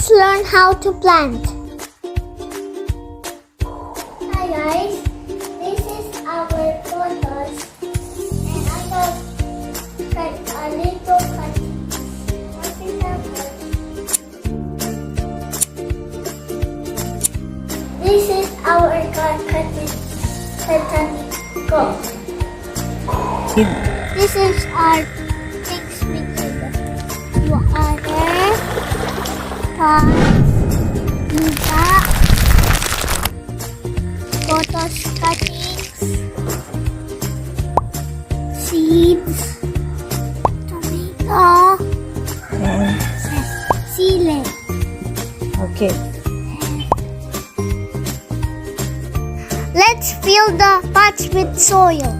Let's learn how to plant. Hi guys, this is our photos and I have cut a little cutting. For example, this is our cutting. This is our things we did. Water, pots, lupa, photos cuttings, seeds, tomato, ceiling. Okay. Let's fill the pots with soil.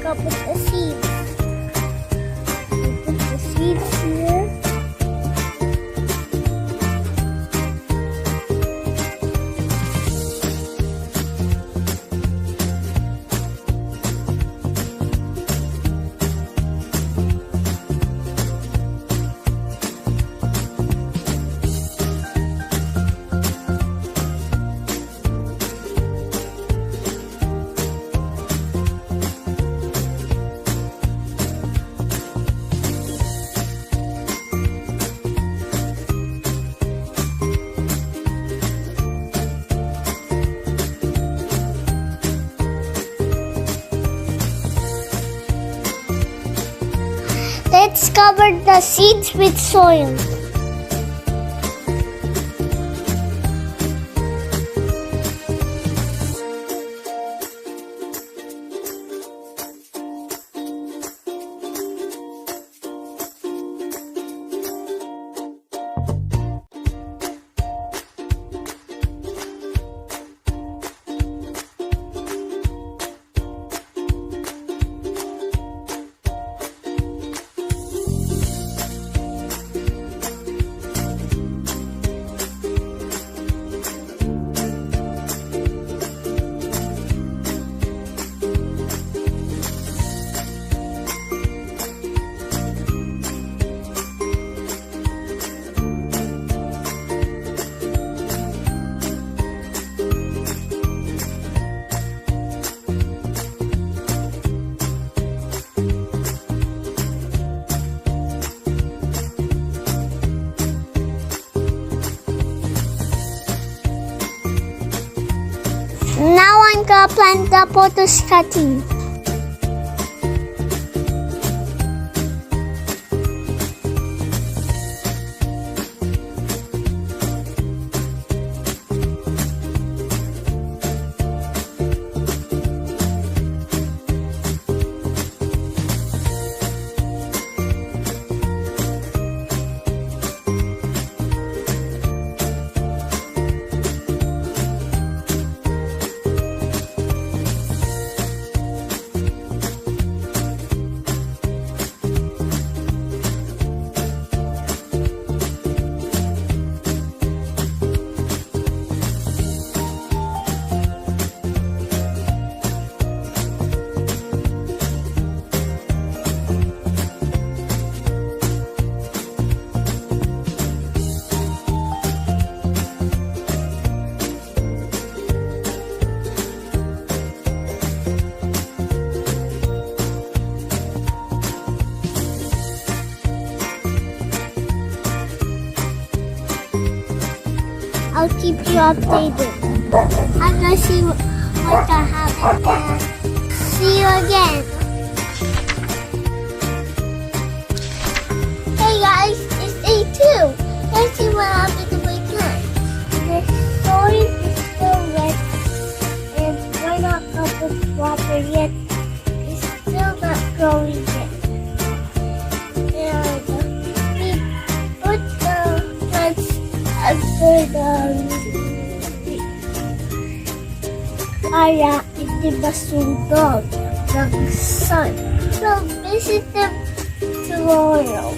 Put the seeds. Put the seeds here. Let's cover the seeds with soil. Now I'm gonna plant the potato cutting. I'll keep you updated. I'm gonna see what happens. See you again. Hey guys, it's day 2. Let's see what happened to my plant. The soil is still wet and we're not gonna put water yet. It's still not growing yet. And we put the plants under para hindi masunog ng sun. So visit them tomorrow.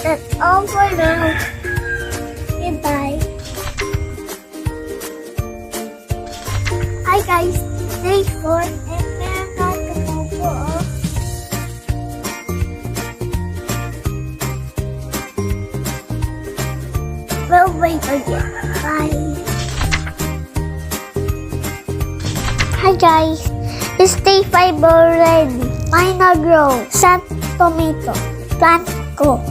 That's all for now. Goodbye. Hi guys, day 4 and meron na tumubo. We'll wait again. Bye. Hi guys, it's day 5 already. Mine na grow. Sa tomato plant ko.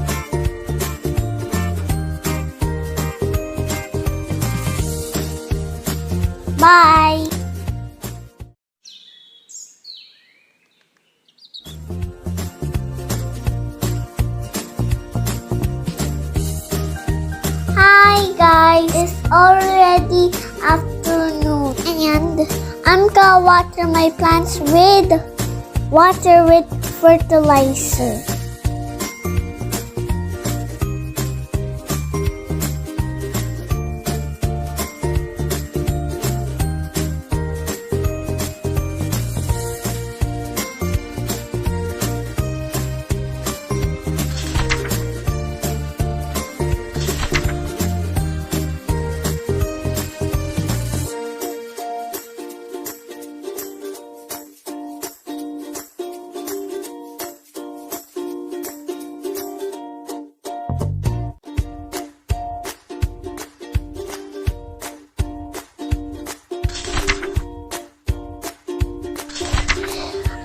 Bye. Hi guys, it's already afternoon and I'm gonna water my plants with fertilizer.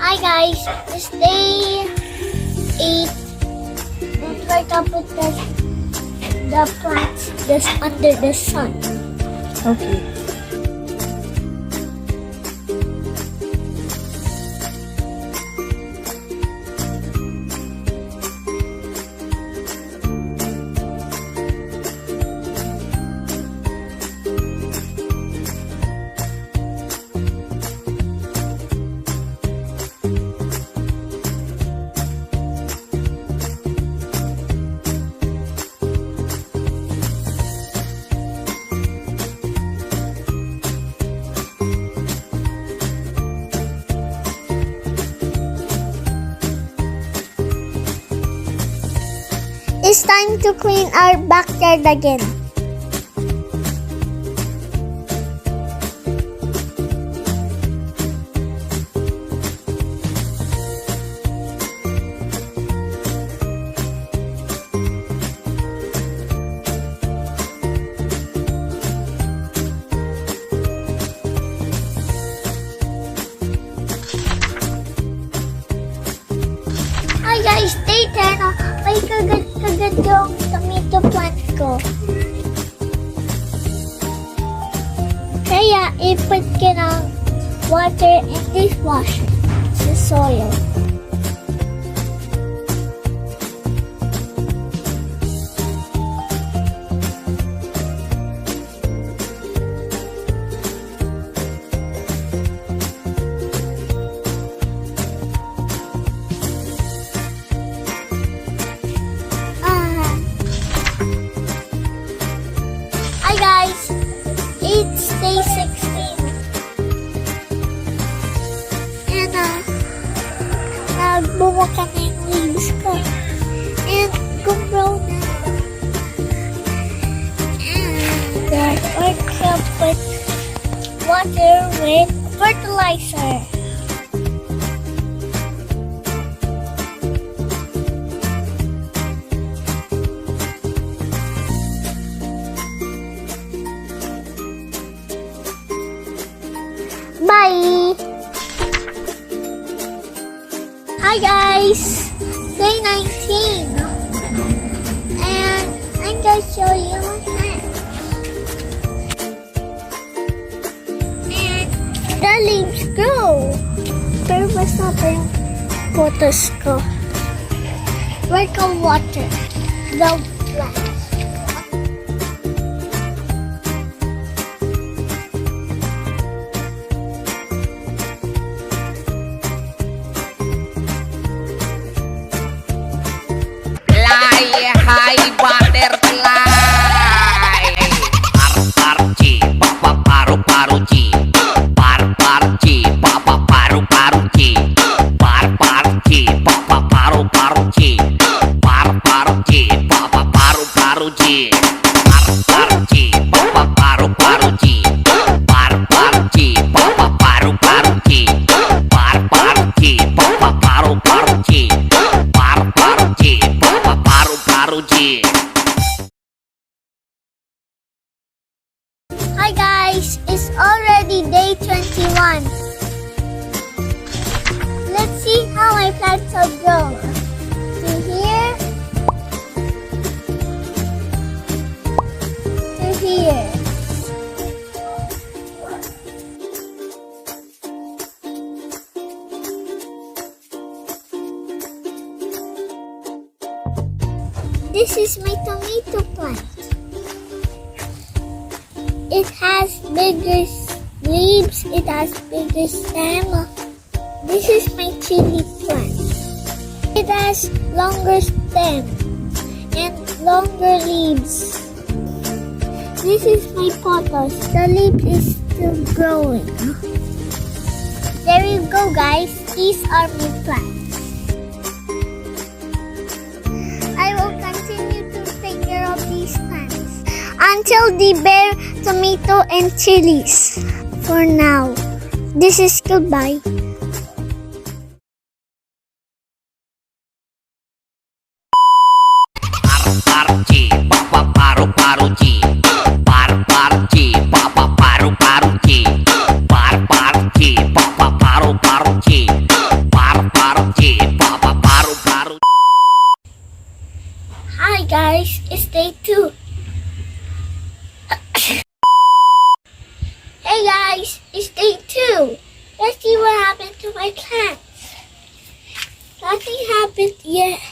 Hi guys, it's day 8 and we're gonna put the plants just under the sun. Okay. It's time to clean our backyard again. Hi guys, day 10. May kagat yung tomato plant ko. Kaya ipot ka ng water and dishwasher sa soil. Hi guys, it's day 16 and nagbunga ka na yung leaves ko and gumrow na and we're gonna put water with fertilizer. Bye! Hi guys! Day 19 and I'm gonna show you my plants. And the leaves grow. Pero basta pa yung photos ko. We're gonna water the plants. Hai butterfly par-par-ci papa-paru-paru-ci par-par-ci papa-paru-paru-ci par-par-ci papa-paru-paru-ci par-par-ci papa-paru-paru-ci par-par-ci papa-paru-paru-ci par-par-ci papa-paru-paru-ci par-par-ci papa-paru-paru-ci par-par-ci papa-paru-paru-ci. Hi guys, it's already day 21. Let's see how my plants have grown. To here, to here. This is my tomato plant. It has bigger leaves, it has bigger stem. This is my chili plant. It has longer stem and longer leaves. This is my pothos. The leaf is still growing. There you go guys. These are my plants. I will continue to take care of these plants until they bear tomato and chilies. For now, this is goodbye. Par-par-ci papa-paru-paru-ci par-par-ci papa-paru-paru-ci par-par-ci papa-paru-paru-ci par-par-ci papa-paru-paru. Hi guys, it's day 2. Hey guys, it's day 2. Let's see what happened to my plants. Nothing happened yet.